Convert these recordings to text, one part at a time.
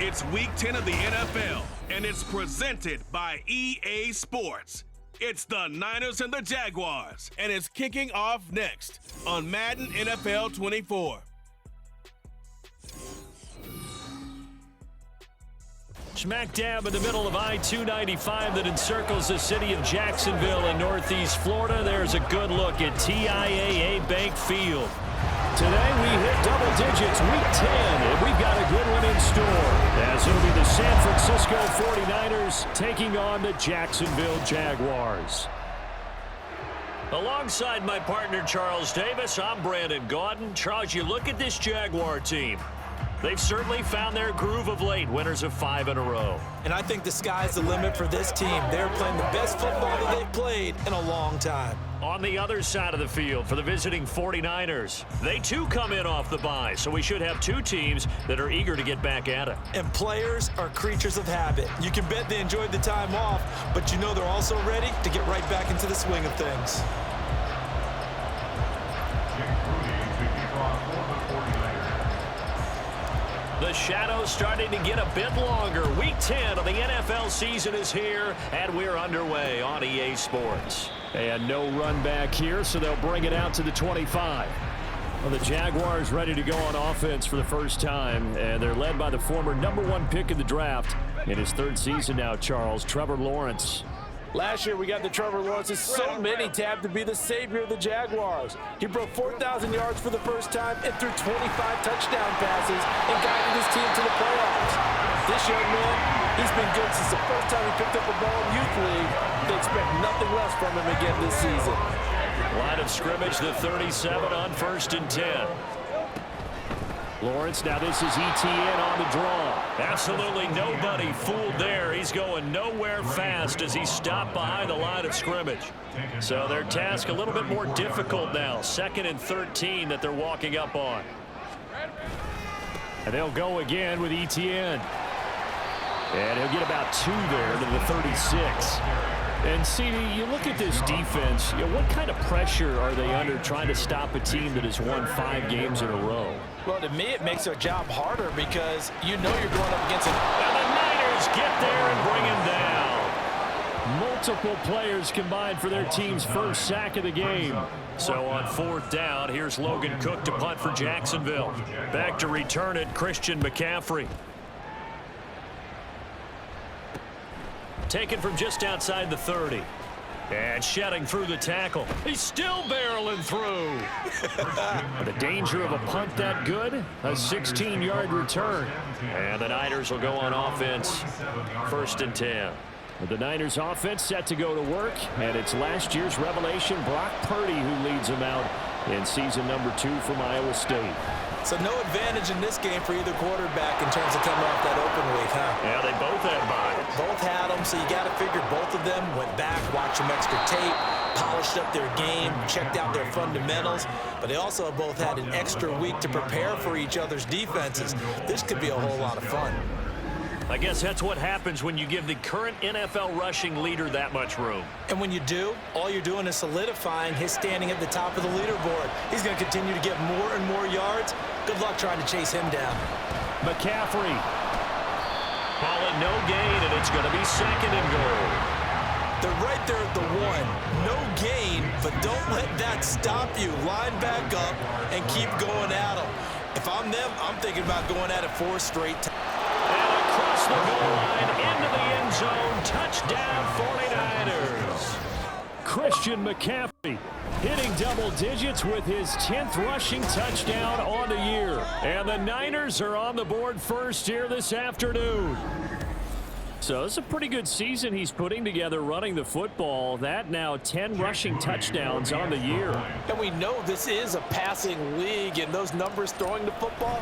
It's Week 10 of the NFL, and it's presented by EA Sports. It's the Niners and the Jaguars, and it's kicking off next on Madden NFL 24. Smack dab in the middle of I-295 that encircles the city of Jacksonville in northeast Florida. There's a good look at TIAA Bank Field. Today we hit double digits, Week 10, and we've got a good one in store. As it'll be the San Francisco 49ers taking on the Jacksonville Jaguars. Alongside my partner Charles Davis, I'm Brandon Gaudin. Charles, you look at this Jaguar team. They've certainly found their groove of late, winners of 5 in a row. And I think the sky's the limit for this team. They're playing the best football that they've played in a long time. On the other side of the field for the visiting 49ers, they too come in off the bye, so we should have two teams that are eager to get back at it. And players are creatures of habit. You can bet they enjoyed the time off, but you know they're also ready to get right back into the swing of things. The shadow's starting to get a bit longer. Week 10 of the NFL season is here, and we're underway on EA Sports. And no run back here, so they'll bring it out to the 25. Well, the Jaguars ready to go on offense for the first time, and they're led by the former #1 pick in the draft in his 3rd season now, Charles, Trevor Lawrence. Last year, we got the Trevor Lawrences. So many tabbed to be the savior of the Jaguars. He broke 4,000 yards for the first time and threw 25 touchdown passes and guided his team to the playoffs. This young man, he's been good since the first time he picked up a ball in Youth League. They expect nothing less from him again this season. Line of scrimmage, the 37 on 1st and 10. Lawrence, now this is ETN on the draw. Absolutely nobody fooled there. He's going nowhere fast as he stopped behind the line of scrimmage. So their task a little bit more difficult now. 2nd and 13 that they're walking up on. And they'll go again with ETN. And he'll get about 2 there to the 36. And, CD, you look at this defense, what kind of pressure are they under trying to stop a team that has won 5 games in a row? Well, to me, it makes their job harder because you know you're going up against And the Niners get there and bring him down. Multiple players combined for their team's first sack of the game. So on 4th down, here's Logan Cook to punt for Jacksonville. Back to return it, Christian McCaffrey. Taken from just outside the 30. And shedding through the tackle. He's still barreling through. The danger of a punt that good? A 16-yard return. And the Niners will go on offense. 1st and 10. The Niners offense set to go to work. And it's last year's revelation, Brock Purdy, who leads them out in season number 2 from Iowa State. So no advantage in this game for either quarterback in terms of coming off that open week, huh? Yeah, they both had byes. Both had them, so you got to figure both of them went back, watched some extra tape, polished up their game, checked out their fundamentals. But they also both had an extra week to prepare for each other's defenses. This could be a whole lot of fun. I guess that's what happens when you give the current NFL rushing leader that much room. And when you do, all you're doing is solidifying his standing at the top of the leaderboard. He's going to continue to get more and more yards. Good luck trying to chase him down. McCaffrey. Ball at no gain, and it's going to be 2nd and goal. They're right there at the 1. No gain, but don't let that stop you. Line back up and keep going at them. If I'm them, I'm thinking about going at it 4 straight times. Across the goal line, into the end zone, touchdown 49ers. Christian McCaffrey hitting double digits with his 10th rushing touchdown on the year. And the Niners are on the board first here this afternoon. So it's a pretty good season he's putting together running the football. That now 10 rushing touchdowns on the year. And we know this is a passing league, and those numbers throwing the football,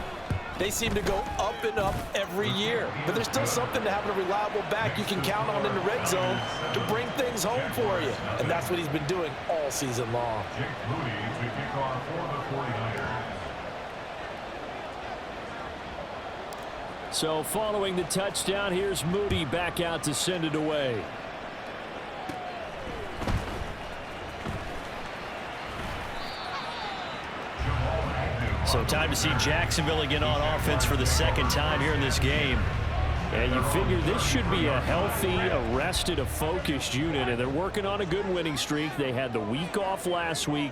they seem to go up and up every year. But there's still something to having a reliable back you can count on in the red zone to bring things home for you. And that's what he's been doing all season long. So following the touchdown, here's Moody back out to send it away. So time to see Jacksonville again on offense for the 2nd time here in this game. And you figure this should be a healthy, arrested, a focused unit, and they're working on a good winning streak. They had the week off last week.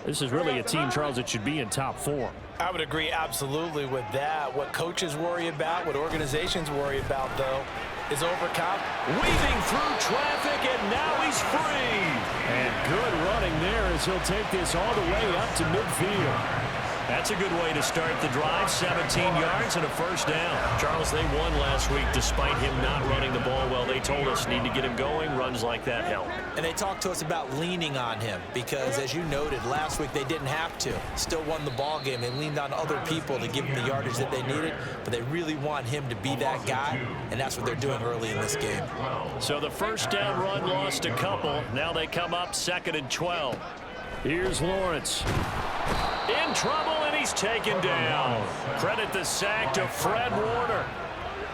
This is really a team, Charles, that should be in top form. I would agree absolutely with that. What coaches worry about, what organizations worry about, though, is overcome. Weaving through traffic, and now he's free. And good running there as he'll take this all the way up to midfield. That's a good way to start the drive. 17 yards and a first down. Charles, they won last week despite him not running the ball well. They told us need to get him going. Runs like that help. And they talked to us about leaning on him because, as you noted, last week they didn't have to. Still won the ball game. They leaned on other people to give him the yardage that they needed, but they really want him to be that guy, and that's what they're doing early in this game. So the first down run lost a couple. Now they come up 2nd and 12. Here's Lawrence. In trouble, and he's taken down. Credit the sack to Fred Warner.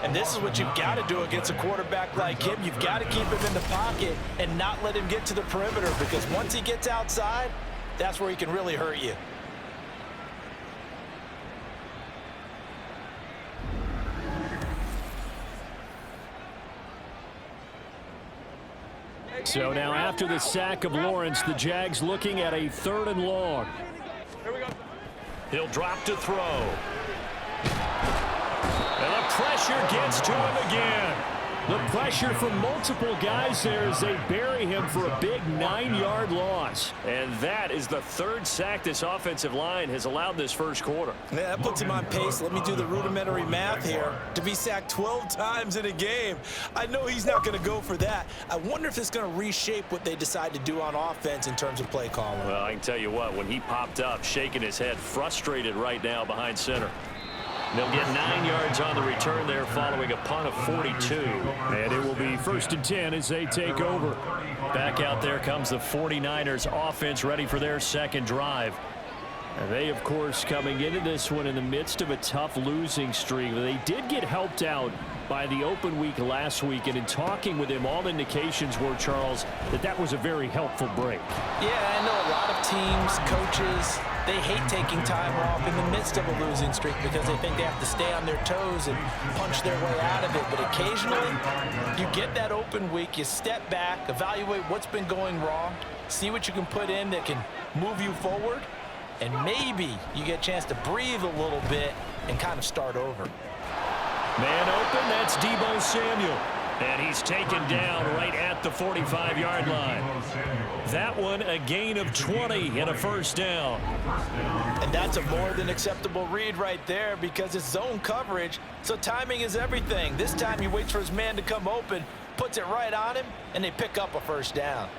And this is what you've got to do against a quarterback like him. You've got to keep him in the pocket and not let him get to the perimeter, because once he gets outside, that's where he can really hurt you. So now after the sack of Lawrence, the Jags looking at a 3rd and long. He'll drop to throw. And the pressure gets to him again. The pressure from multiple guys there as they bury him for a big 9-yard loss. And that is the 3rd sack this offensive line has allowed this first quarter. Yeah, that puts him on pace. Let me do the rudimentary math here. To be sacked 12 times in a game, I know he's not going to go for that. I wonder if it's going to reshape what they decide to do on offense in terms of play calling. Well, I can tell you what, when he popped up, shaking his head, frustrated right now behind center. They'll get 9 yards on the return there following a punt of 42. And it will be 1st and 10 as they take over. Back out there comes the 49ers offense ready for their second drive. And they, of course, coming into this one in the midst of a tough losing streak. They did get helped out by the open week last week. And in talking with him, all indications were, Charles, that was a very helpful break. Yeah, I know a lot of teams, coaches, they hate taking time off in the midst of a losing streak because they think they have to stay on their toes and punch their way out of it. But occasionally, you get that open week, you step back, evaluate what's been going wrong, see what you can put in that can move you forward, and maybe you get a chance to breathe a little bit and kind of start over. Man open, that's Deebo Samuel. And he's taken down right at the 45-yard line. That one, a gain of 20 and a first down. And that's a more than acceptable read right there because it's zone coverage, so timing is everything. This time he waits for his man to come open, puts it right on him, and they pick up a first down.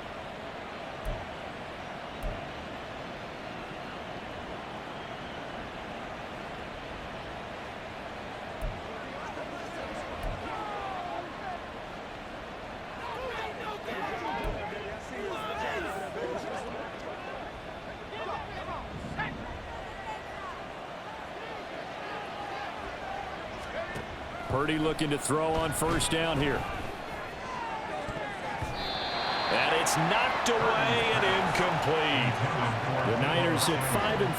Purdy looking to throw on first down here. And it's knocked away and incomplete. The Niners at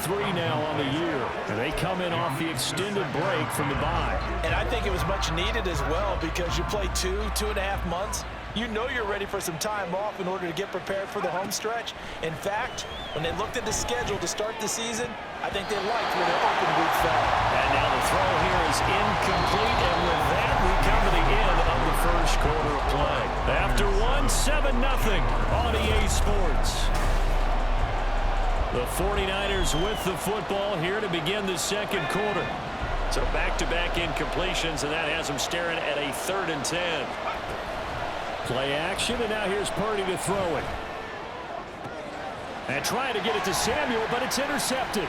5-3 now on the year. And they come in off the extended break from the bye. And I think it was much needed as well because you play 2.5 months. You know you're ready for some time off in order to get prepared for the home stretch. In fact, when they looked at the schedule to start the season, I think they liked where their open week fell. And now the throw here is incomplete. And with that, we come to the end of the first quarter of play. After 7-0 on EA Sports. The 49ers with the football here to begin the second quarter. So back-to-back incompletions, and that has them staring at a 3rd and 10. Play action, and now here's Purdy to throw it. And trying to get it to Samuel, but it's intercepted.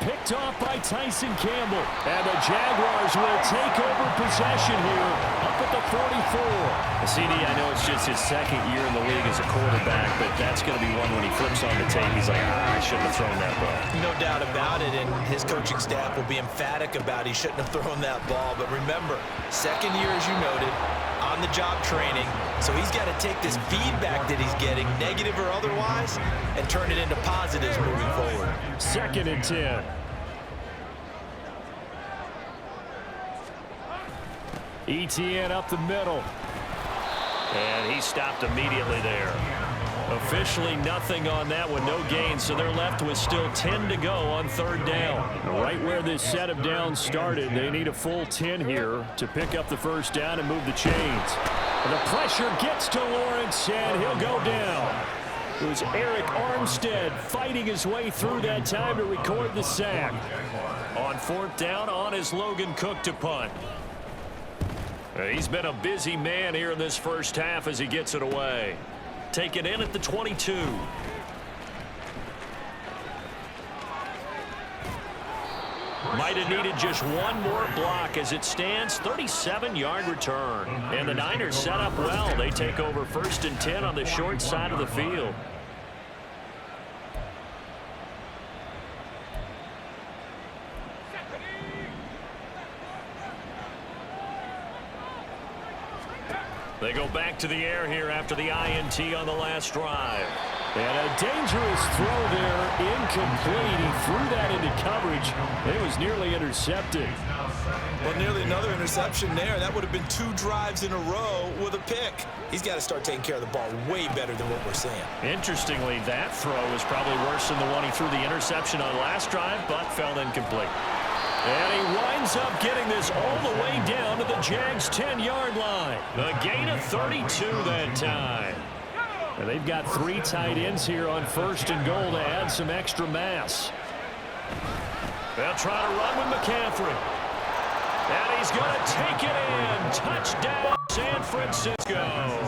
Picked off by Tyson Campbell. And the Jaguars will take over possession here up at the 44. CD, I know it's just his second year in the league as a quarterback, but that's going to be one when he flips on the tape. He's like, I shouldn't have thrown that ball. No doubt about it, and his coaching staff will be emphatic about he shouldn't have thrown that ball. But remember, second year, as you noted, on-the-job training, so he's got to take this feedback that he's getting, negative or otherwise, and turn it into positives moving forward. 2nd and 10. ETN up the middle. And he stopped immediately there. Officially nothing on that one, no gain, so they're left with still 10 to go on third down. Right where this set of downs started, they need a full 10 here to pick up the first down and move the chains. And the pressure gets to Lawrence, and he'll go down. It was Eric Armstead fighting his way through that time to record the sack. On fourth down, on is Logan Cook to punt. He's been a busy man here in this first half as he gets it away. Take it in at the 22. Might have needed just one more block as it stands. 37-yard return. And the Niners set up well. They take over 1st and 10 on the short side of the field. They go back to the air here after the INT on the last drive. And a dangerous throw there, incomplete. He threw that into coverage. It was nearly intercepted. Well, nearly another interception there. That would have been 2 drives in a row with a pick. He's got to start taking care of the ball way better than what we're seeing. Interestingly, that throw was probably worse than the one he threw the interception on last drive, but fell incomplete. And he winds up getting this all the way down to the Jags' 10-yard line. A gain of 32 that time. And they've got 3 tight ends here on 1st and goal to add some extra mass. They'll try to run with McCaffrey. And he's going to take it in. Touchdown, San Francisco.